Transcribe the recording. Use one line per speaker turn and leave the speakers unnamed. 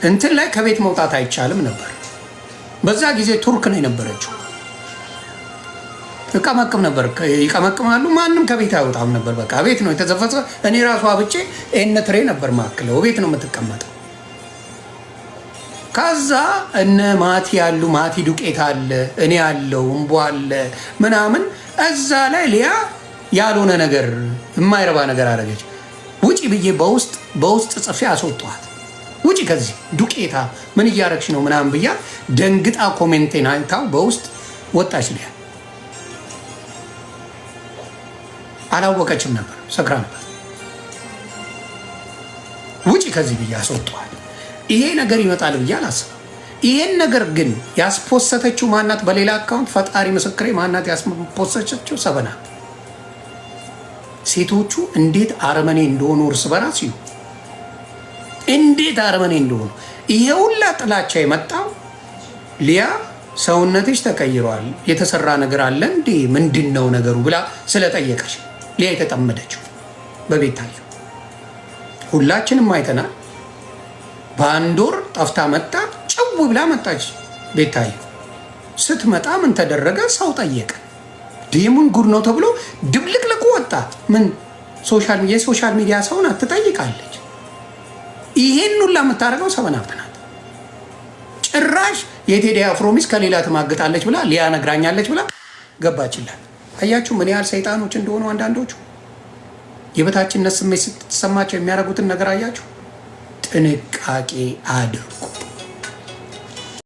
እንትን ላይ ከቤት መውጣት አይቻልም ነበር። በዛ ጊዜ ቱርክ ነው የነበረችው። እቀመቅም ነበር፣ ይቀመቅማሉ። ማንም ከቤት አይወጣም ነበር። በቃ ቤት ነው የተዘፈጸ። እኔ ራሱ አብጬ ኤነትሬ ነበር ማክለው። ቤት ነው የምትቀመጠው። ከዛ እነ ማቲ ያሉ ማቲ ዱቄት አለ፣ እኔ ያለው እምቦ አለ ምናምን። እዛ ላይ ሊያ ያልሆነ ነገር የማይረባ ነገር አደረገች። ውጪ ብዬ በውስጥ ጽፌ አስወጣኋት። ውጪ ከዚህ ዱቄታ ምን እያረግሽ ነው ምናምን ብያ ደንግጣ ኮሜንቴን አይታው በውስጥ ወጣች። ሊያ አላወቀችም ነበር፣ ሰክራ ነበር። ውጪ ከዚህ ብዬ አስወጣኋት። ይሄ ነገር ይመጣል ብዬ አላስብም። ይሄን ነገር ግን ያስፖሰተችው ማናት? በሌላ አካውንት ፈጣሪ ምስክሬ ማናት ያስፖሰተችው? ሰበናት። ሴቶቹ እንዴት አረመኔ እንደሆኑ እርስ በራስ ይሁ እንዴት አረመኔ እንደሆኑ። ይሄ ሁላ ጥላቻ የመጣው ሊያ ሰውነትሽ ተቀይሯል፣ የተሰራ ነገር አለ እንዴ ምንድን ነው ነገሩ ብላ ስለጠየቀች ሊያ የተጠመደችው በቤታዩ ሁላችንም አይተናል። በአንድ ወር ጠፍታ መጣ፣ ጭው ብላ መጣች። ቤታዩ ስትመጣ ምን ተደረገ? ሰው ጠየቀ። ዴሙን ጉድ ነው ተብሎ ድብልቅልቁ ወጣ። ምን የሶሻል ሚዲያ ሰው ናት፣ ትጠይቃለች። ይሄን ሁላ የምታደርገው ሰበናት ናት። ጭራሽ የቴዲ አፍሮ ሚስት ከሌላ ትማግጣለች ብላ ሊያ ነግራኛለች ብላ ገባችላት። አያችሁ ምን ያህል ሰይጣኖች እንደሆኑ አንዳንዶቹ። የበታችነት ስሜት ስትሰማቸው የሚያደርጉትን ነገር አያችሁ። ጥንቃቄ አድርጉ።